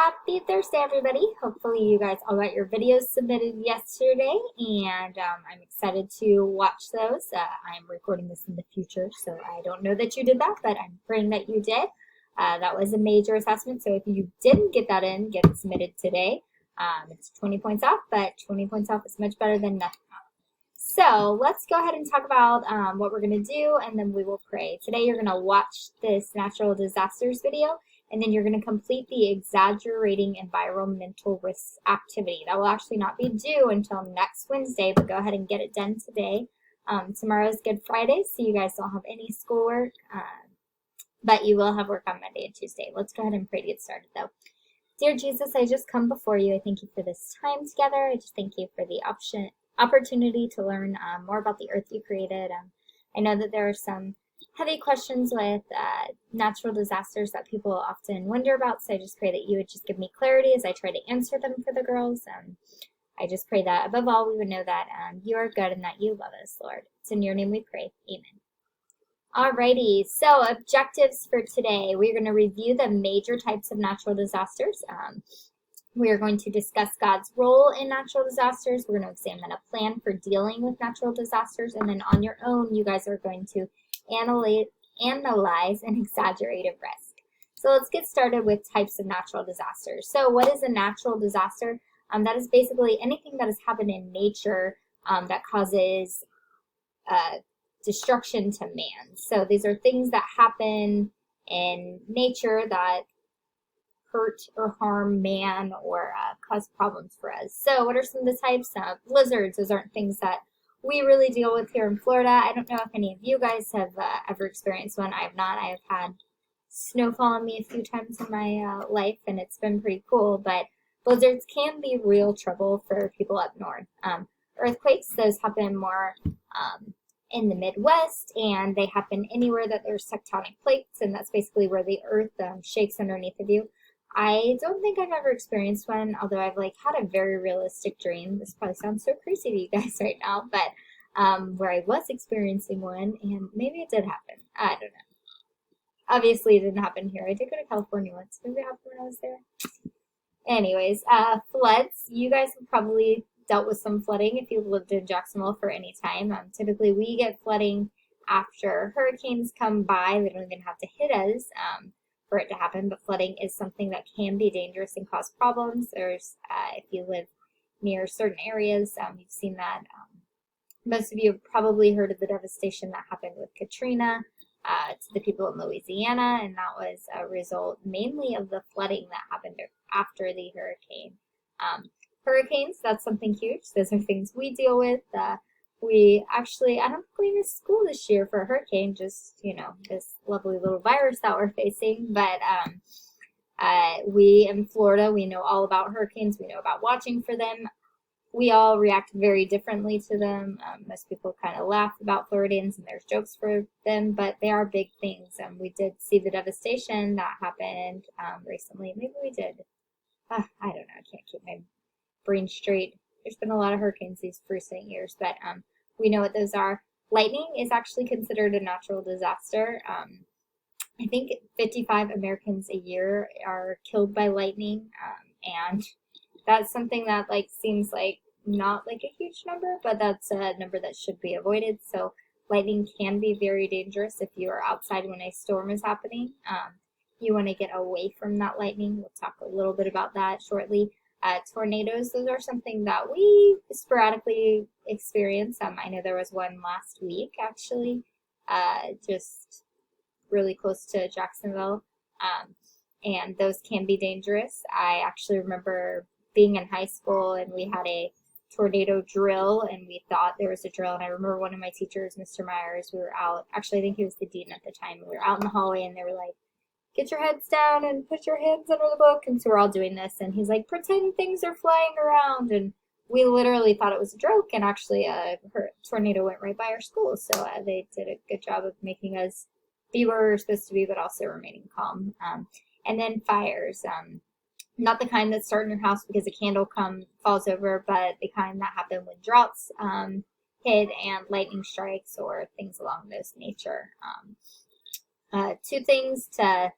Happy Thursday, everybody. Hopefully you guys all got your videos submitted yesterday, and I'm excited to watch those. I'm recording this in the future, so I don't know that you did that, but I'm praying that you did. That was a major assessment, so if you didn't get that in, get it submitted today. It's 20 points off, but 20 points off is much better than nothing. So let's go ahead and talk about what we're going to do, and then we will pray. Today you're going to watch this natural disasters video, and then you're going to complete the exaggerating environmental risks activity. That will actually not be due until next Wednesday, but go ahead and get it done today. Tomorrow is Good Friday, so you guys don't have any schoolwork, but you will have work on Monday and Tuesday. Let's go ahead and pray to get started, though. Dear Jesus, I just come before you. I thank you for this time together. I just thank you for the opportunity to learn more about the earth you created. I know that there are some heavy questions with natural disasters that people often wonder about, so I just pray that you would just give me clarity as I try to answer them for the girls. I just pray that above all we would know that you are good and that you love us, Lord. It's in your name we pray. Amen. Alrighty, so objectives for today. We're going to review the major types of natural disasters. We are going to discuss God's role in natural disasters. We're going to examine a plan for dealing with natural disasters. And then on your own, you guys are going to analyze an exaggerated risk. So let's get started with types of natural disasters. So what is a natural disaster? That is basically anything that has happened in nature that causes destruction to man. So these are things that happen in nature that hurt or harm man or cause problems for us. So what are some of the types? Blizzards, those aren't things that we really deal with here in Florida. I don't know if any of you guys have ever experienced one. I have not. I have had snowfall on me a few times in my life, and it's been pretty cool, but blizzards can be real trouble for people up north. Earthquakes, those happen more in the Midwest, and they happen anywhere that there's tectonic plates, and that's basically where the earth shakes underneath of you. I don't think I've ever experienced one, although I've had a very realistic dream. This probably sounds so crazy to you guys right now, but where I was experiencing one, and maybe it did happen. I don't know. Obviously, it didn't happen here. I did go to California once. Maybe it happened when I was there. Anyways, floods. You guys have probably dealt with some flooding if you've lived in Jacksonville for any time. Typically, we get flooding after hurricanes come by. They don't even have to hit us for it to happen, but flooding is something that can be dangerous and cause problems. There's, if you live near certain areas, you've seen that. Most of you have probably heard of the devastation that happened with Katrina to the people in Louisiana, and that was a result mainly of the flooding that happened after the hurricane. Hurricanes, that's something huge. Those are things we deal with. We actually, I don't believe in school this year for a hurricane, just, this lovely little virus that we're facing. But we in Florida, we know all about hurricanes. We know about watching for them. We all react very differently to them. Most people kind of laugh about Floridians and there's jokes for them, but they are big things. We did see the devastation that happened recently. Maybe we did. I don't know. I can't keep my brain straight. There's been a lot of hurricanes these recent years, but we know what those are. Lightning is actually considered a natural disaster. I think 55 Americans a year are killed by lightning, and that's something that seems like not a huge number, but that's a number that should be avoided. So lightning can be very dangerous if you are outside when a storm is happening. You want to get away from that lightning. We'll talk a little bit about that shortly. Tornadoes, those are something that we sporadically experience. I know there was one last week, actually, just really close to Jacksonville, and those can be dangerous. I actually remember being in high school, and we had a tornado drill, and we thought there was a drill, and I remember one of my teachers, Mr. Myers, we were out, actually I think he was the dean at the time, we were out in the hallway, and they were like, get your heads down and put your hands under the book. And so we're all doing this. And he's like, pretend things are flying around. And we literally thought it was a joke. And actually, a tornado went right by our school. So they did a good job of making us be where we were supposed to be, but also remaining calm. And then fires. Not the kind that start in your house because a candle falls over, but the kind that happen when droughts hit and lightning strikes or things along those nature. Two things to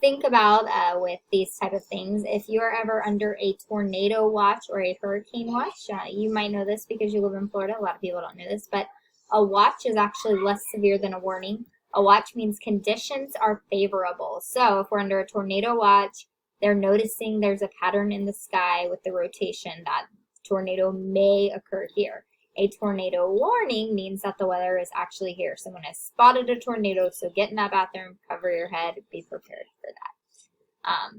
think about with these type of things, if you are ever under a tornado watch or a hurricane watch, you might know this because you live in Florida. A lot of people don't know this, but a watch is actually less severe than a warning. A watch means conditions are favorable. So if we're under a tornado watch, they're noticing there's a pattern in the sky with the rotation that tornado may occur here. A tornado warning means that the weather is actually here. Someone has spotted a tornado, so get in that bathroom, cover your head, be prepared for that.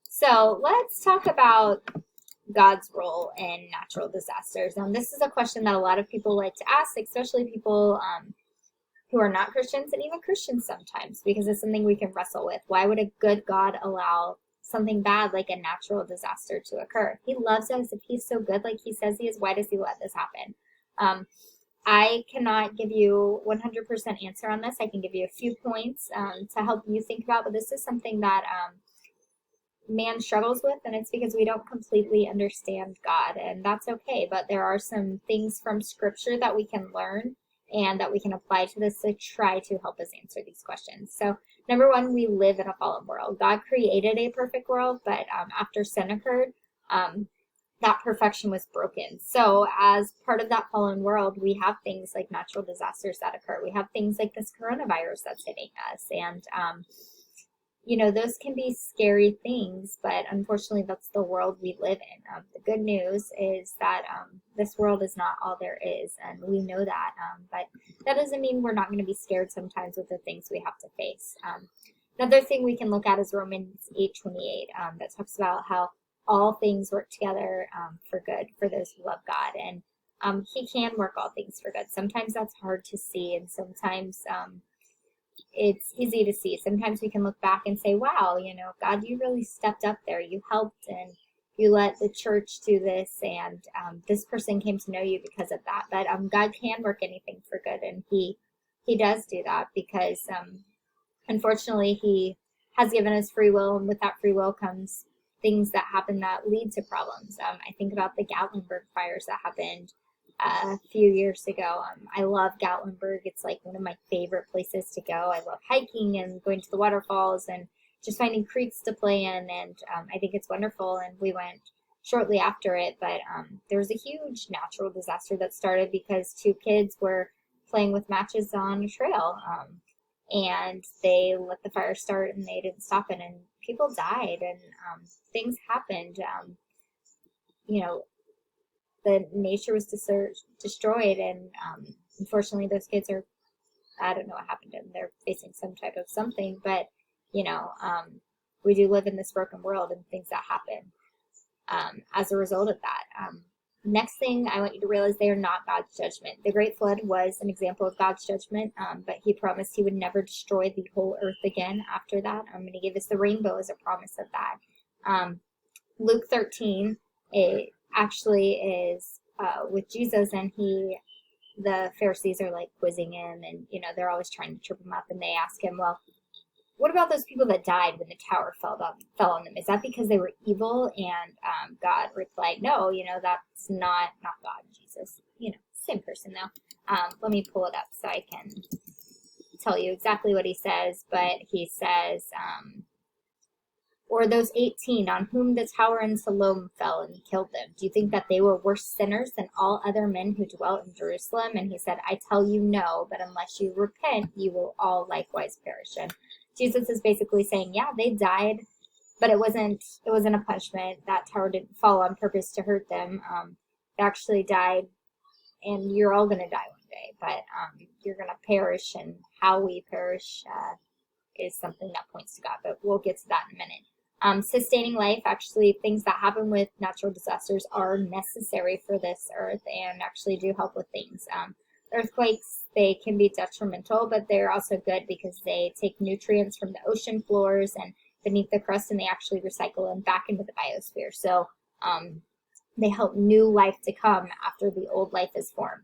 So let's talk about God's role in natural disasters. This is a question that a lot of people like to ask, especially people who are not Christians and even Christians sometimes, because it's something we can wrestle with. Why would a good God allow something bad like a natural disaster to occur? He loves us. If he's so good like he says he is, why does he let this happen? I cannot give you 100% answer on this. I can give you a few points to help you think about, but this is something that man struggles with, and it's because we don't completely understand God, and that's okay. But there are some things from Scripture that we can learn and that we can apply to this to try to help us answer these questions. So, number one, we live in a fallen world. God created a perfect world, but after sin occurred, that perfection was broken. So as part of that fallen world, we have things like natural disasters that occur. We have things like this coronavirus that's hitting us. And, those can be scary things, but unfortunately that's the world we live in. The good news is that this world is not all there is, and we know that. But that doesn't mean we're not going to be scared sometimes with the things we have to face. Another thing we can look at is Romans 8:28 that talks about how all things work together for good for those who love God. And he can work all things for good. Sometimes that's hard to see, and sometimes it's easy to see. Sometimes we can look back and say, wow, God, you really stepped up there. You helped, and you let the church do this, and this person came to know you because of that. But God can work anything for good, and he does do that because unfortunately he has given us free will, and with that free will comes things that happen that lead to problems. I think about the Gatlinburg fires that happened a few years ago. I love Gatlinburg. It's like one of my favorite places to go. I love hiking and going to the waterfalls and just finding creeks to play in. And I think it's wonderful. And we went shortly after it, but there was a huge natural disaster that started because two kids were playing with matches on a trail. And they let the fire start and they didn't stop it, and people died, and things happened. The nature was destroyed, and unfortunately those kids are, I don't know what happened to them. They're facing some type of something, but we do live in this broken world, and things that happen as a result of that. Next thing I want you to realize, they are not God's judgment. The Great Flood was an example of God's judgment, but he promised he would never destroy the whole earth again after that. I'm going to give us the rainbow as a promise of that. Luke 13, it actually is with Jesus, and the Pharisees are like quizzing him, and they're always trying to trip him up, and they ask him, well, what about those people that died when the tower fell on them? Is that because they were evil? And God replied, no, that's not God, Jesus. Same person though. Let me pull it up so I can tell you exactly what he says. But he says, or those 18 on whom the tower in Siloam fell and killed them, do you think that they were worse sinners than all other men who dwelt in Jerusalem? And he said, I tell you no, but unless you repent, you will all likewise perish. And Jesus is basically saying, yeah, they died, but it wasn't a punishment. That tower didn't fall on purpose to hurt them. They actually died, and you're all going to die one day, but you're going to perish, and how we perish is something that points to God, but we'll get to that in a minute. Sustaining life, actually, things that happen with natural disasters are necessary for this earth and actually do help with things. Earthquakes, they can be detrimental, but they're also good because they take nutrients from the ocean floors and beneath the crust, and they actually recycle them back into the biosphere. So they help new life to come after the old life is formed.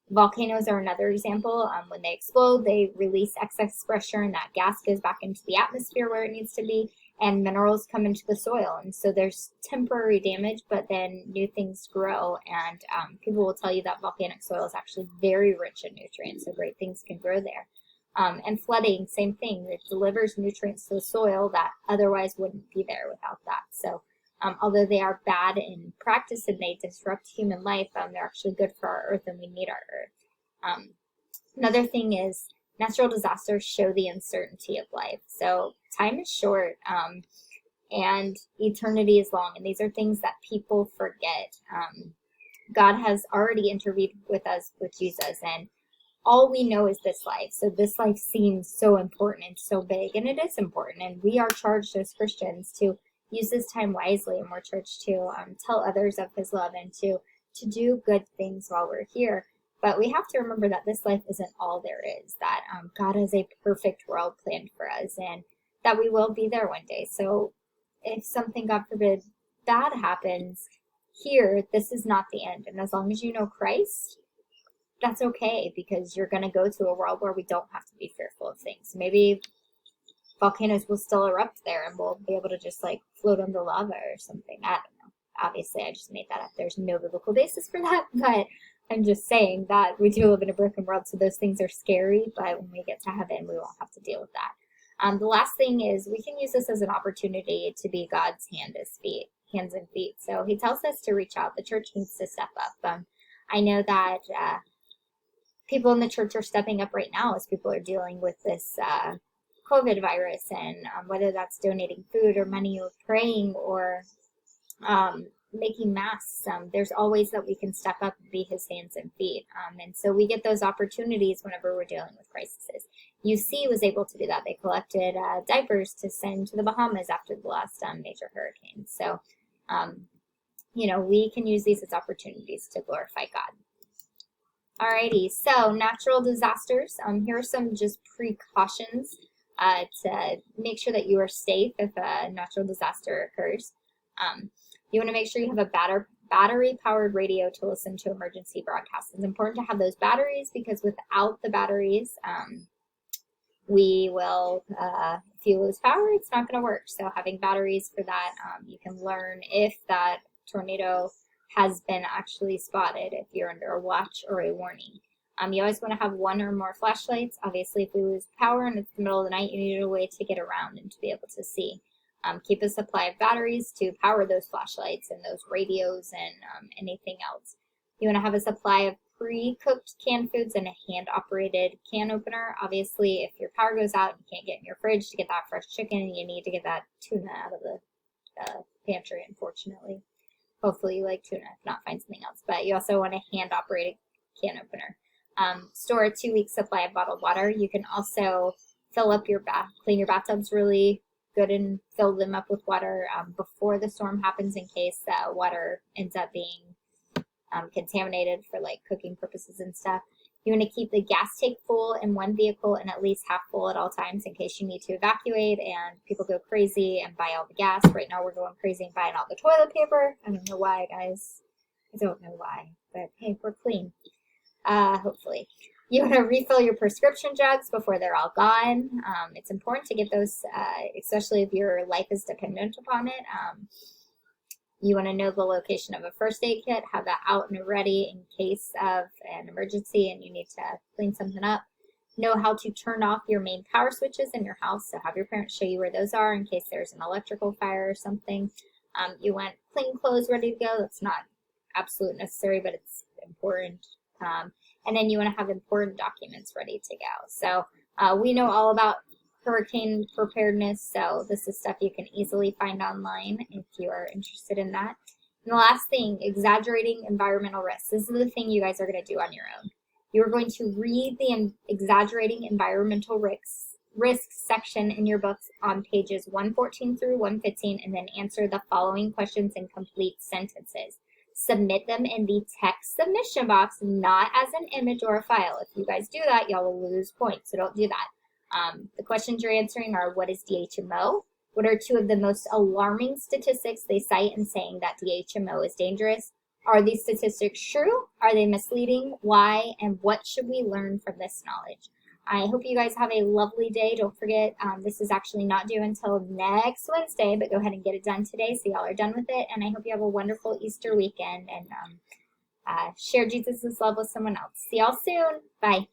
Volcanoes are another example. When they explode, they release excess pressure, and that gas goes back into the atmosphere where it needs to be, and minerals come into the soil. And so there's temporary damage, but then new things grow, and people will tell you that volcanic soil is actually very rich in nutrients, so great things can grow there. And flooding, same thing. It delivers nutrients to the soil that otherwise wouldn't be there without that. So although they are bad in practice and they disrupt human life, they're actually good for our earth, and we need our earth. Another thing is natural disasters show the uncertainty of life. So time is short, and eternity is long, and these are things that people forget. God has already intervened with us with Jesus, and all we know is this life. So this life seems so important and so big, and it is important, and we are charged as Christians to use this time wisely, and we're charged to tell others of his love and to do good things while we're here. But we have to remember that this life isn't all there is, that God has a perfect world planned for us, and that we will be there one day. So if something, God forbid, bad happens here, this is not the end. And as long as you know Christ, that's okay, because you're going to go to a world where we don't have to be fearful of things. Maybe volcanoes will still erupt there, and we'll be able to just like float under lava or something. I don't know. Obviously, I just made that up. There's no biblical basis for that, but I'm just saying that we do live in a broken world, so those things are scary, but when we get to heaven, we won't have to deal with that. The last thing is we can use this as an opportunity to be God's hands and feet. So he tells us to reach out. The church needs to step up. I know that people in the church are stepping up right now as people are dealing with this COVID virus, and whether that's donating food or money or praying or making masks, there's always that we can step up and be his hands and feet. And so we get those opportunities whenever we're dealing with crises. UC was able to do that. They collected diapers to send to the Bahamas after the last major hurricane. So, we can use these as opportunities to glorify God. Alrighty, so natural disasters. Here are some just precautions to make sure that you are safe if a natural disaster occurs. You want to make sure you have a battery-powered radio to listen to emergency broadcasts. It's important to have those batteries because without the batteries, we will, if you lose power, it's not going to work. So having batteries for that, you can learn if that tornado has been actually spotted, if you're under a watch or a warning. You always want to have one or more flashlights. Obviously, if we lose power and it's the middle of the night, you need a way to get around and to be able to see. Keep a supply of batteries to power those flashlights and those radios and anything else. You want to have a supply of pre-cooked canned foods and a hand-operated can opener. Obviously, if your power goes out, you can't get in your fridge to get that fresh chicken. You need to get that tuna out of the pantry, unfortunately. Hopefully you like tuna, if not, find something else. But you also want a hand-operated can opener. Store a 2-week supply of bottled water. You can also fill up your clean your bathtubs really good and fill them up with water before the storm happens in case water ends up being contaminated for like cooking purposes and stuff. You want to keep the gas tank full in one vehicle and at least half full at all times in case you need to evacuate and people go crazy and buy all the gas. Right now we're going crazy and buying all the toilet paper. I don't know why, guys. I don't know why, but hey, we're clean. Hopefully. You want to refill your prescription drugs before they're all gone. It's important to get those, especially if your life is dependent upon it. You want to know the location of a first aid kit, have that out and ready in case of an emergency and you need to clean something up. Know how to turn off your main power switches in your house, so have your parents show you where those are in case there's an electrical fire or something. You want clean clothes ready to go. That's not absolute necessary, but it's important. And then you want to have important documents ready to go. So we know all about hurricane preparedness, so this is stuff you can easily find online if you are interested in that. And the last thing, exaggerating environmental risks. This is the thing you guys are going to do on your own. You're going to read the exaggerating environmental risks section in your books on pages 114 through 115 and then answer the following questions in complete sentences. Submit them in the text submission box, not as an image or a file. If you guys do that, y'all will lose points, so don't do that. The questions you're answering are, what is DHMO? What are 2 of the most alarming statistics they cite in saying that DHMO is dangerous? Are these statistics true? Are they misleading? Why? And what should we learn from this knowledge? I hope you guys have a lovely day. Don't forget, this is actually not due until next Wednesday, but go ahead and get it done today so y'all are done with it. And I hope you have a wonderful Easter weekend and share Jesus' love with someone else. See y'all soon. Bye.